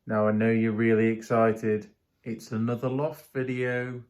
Now I know you're really excited. It's another loft video.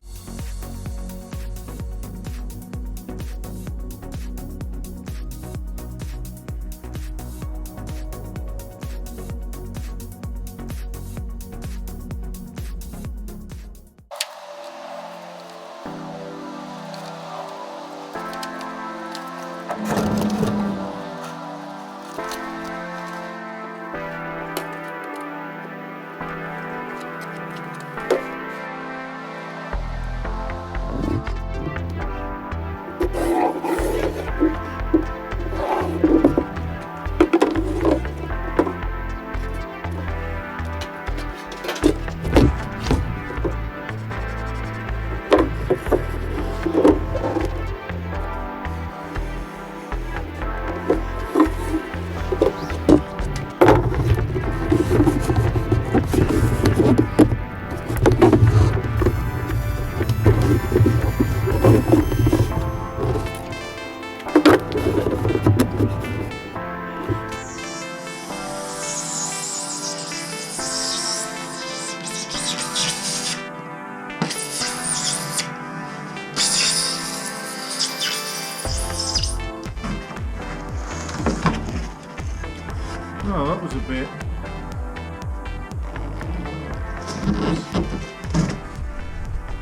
Oh, that was a bit.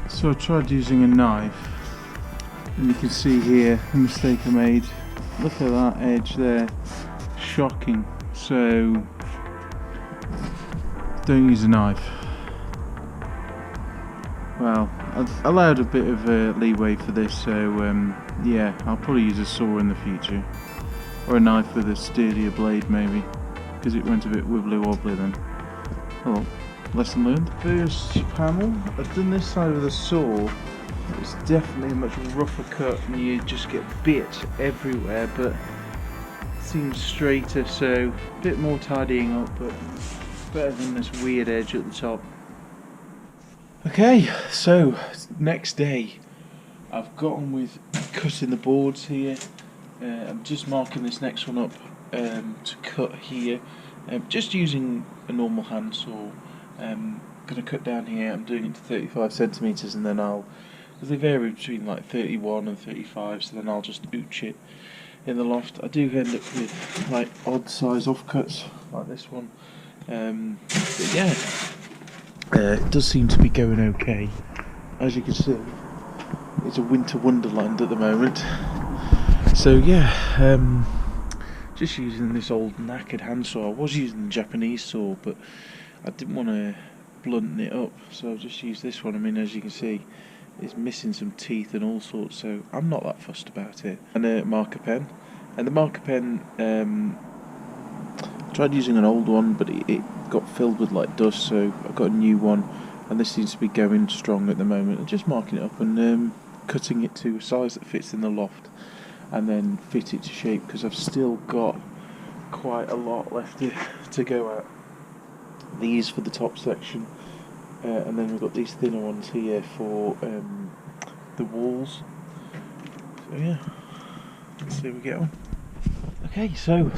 So I tried using a knife, and you can see here the mistake I made. Look at that edge there, shocking. So don't use a knife. Well, I've allowed a bit of leeway for this, so yeah, I'll probably use a saw in the future, or a knife with a sturdier blade maybe, because it went a bit wibbly wobbly then. Well, lesson learned. First panel, I've done this side with a saw. It's definitely a much rougher cut and you just get bits everywhere, but it seems straighter, so a bit more tidying up, but better than this weird edge at the top. Okay, so next day I've got on with cutting the boards here. I'm just marking this next one up to cut here, just using a normal hand saw. I'm going to cut down here. I'm doing it to 35 centimeters, and then because they vary between like 31 and 35, so then I'll just ooch it in the loft. I do end up with like odd size offcuts like this one, but yeah, it does seem to be going okay. As you can see, it's a winter wonderland at the moment. So yeah, just using this old knackered handsaw. I was using the Japanese saw, but I didn't want to blunt it up, so I've just used this one. I mean, as you can see, it's missing some teeth and all sorts, so I'm not that fussed about it. And a marker pen, and the marker pen, I tried using an old one, but it got filled with like dust, so I got a new one, and this seems to be going strong at the moment. I'm just marking it up and cutting it to a size that fits in the loft, and then fit it to shape, because I've still got quite a lot left to go at. These for the top section, and then we've got these thinner ones here for the walls. So yeah, let's see how we get on. Okay, so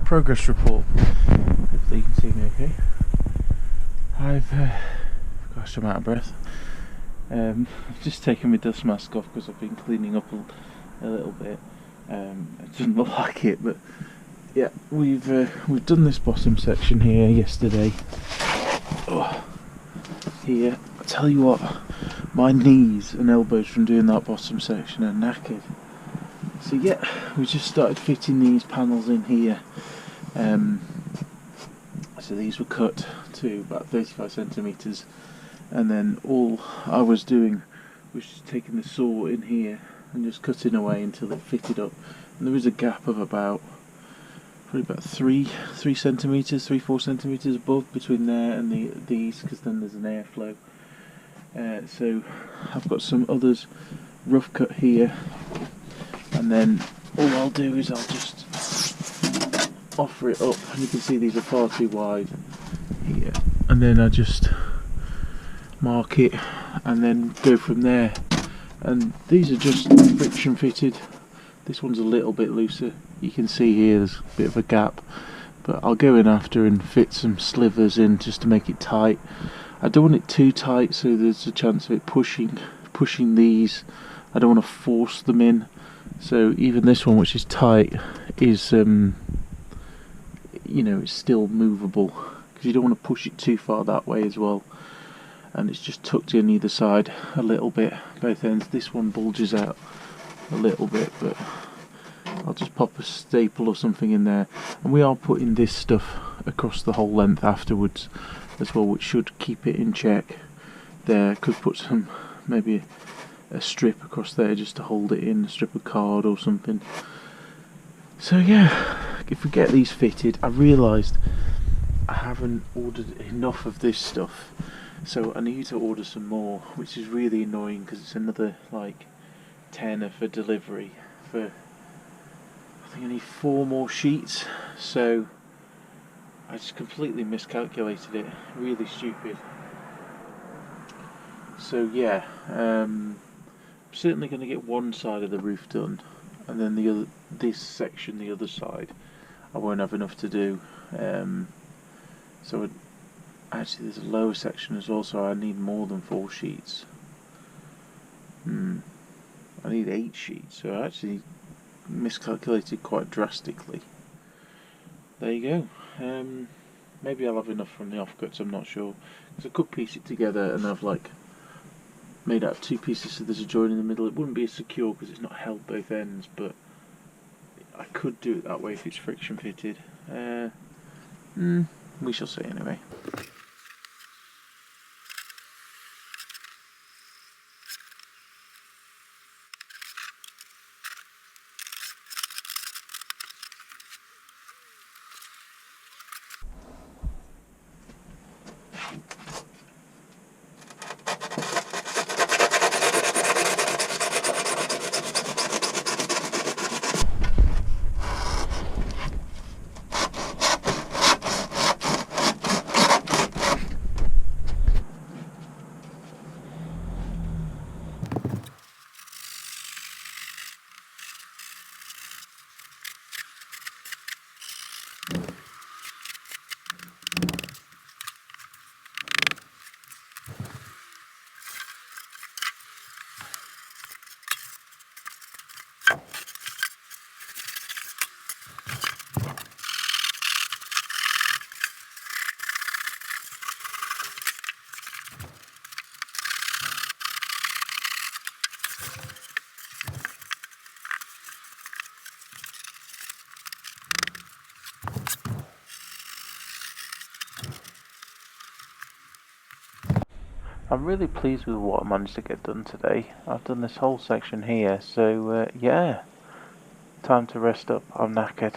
progress report. Hopefully you can see me okay. Gosh, I'm out of breath. I've just taken my dust mask off because I've been cleaning up a little bit. It doesn't look like it, but yeah, we've done this bottom section here yesterday. Oh, here, I tell you what, my knees and elbows from doing that bottom section are knackered. So yeah, we just started fitting these panels in here. So these were cut to about 35 centimeters, and then all I was doing was just taking the saw in here and just cutting away until it fitted up. And there was a gap of probably about 4 centimeters above between there and these, because then there's an airflow. So I've got some others rough cut here, and then all I'll do is I'll just offer it up, and you can see these are far too wide here, and then I just mark it and then go from there. And these are just friction fitted. This one's a little bit looser. You can see here there's a bit of a gap but I'll go in after and fit some slivers in just to make it tight. I don't want it too tight, so there's a chance of it pushing these. I don't want to force them in, so even this one, which is tight, is it's still movable, because you don't want to push it too far that way as well. And it's just tucked in either side a little bit, both ends. This one bulges out a little bit, but I'll just pop a staple or something in there. And we are putting this stuff across the whole length afterwards as well, which should keep it in check. There, could put some, maybe a strip across there just to hold it in, a strip of card or something. So yeah, if we get these fitted, I realised I haven't ordered enough of this stuff, so I need to order some more, which is really annoying because it's another like tenner for delivery. I think I need 4 more sheets, so I just completely miscalculated it. Really stupid. So yeah, I'm certainly going to get one side of the roof done, and then this section, the other side, I won't have enough to do. Actually, there's a lower section as well, so I need more than 4 sheets. I need 8 sheets, so I actually miscalculated quite drastically. There you go. Maybe I'll have enough from the offcuts, I'm not sure. Because I could piece it together and have like made out of 2 pieces, so there's a joint in the middle. It wouldn't be as secure because it's not held both ends, but I could do it that way if it's friction fitted. We shall see anyway. I'm really pleased with what I managed to get done today. I've done this whole section here, so yeah, time to rest up. I'm knackered.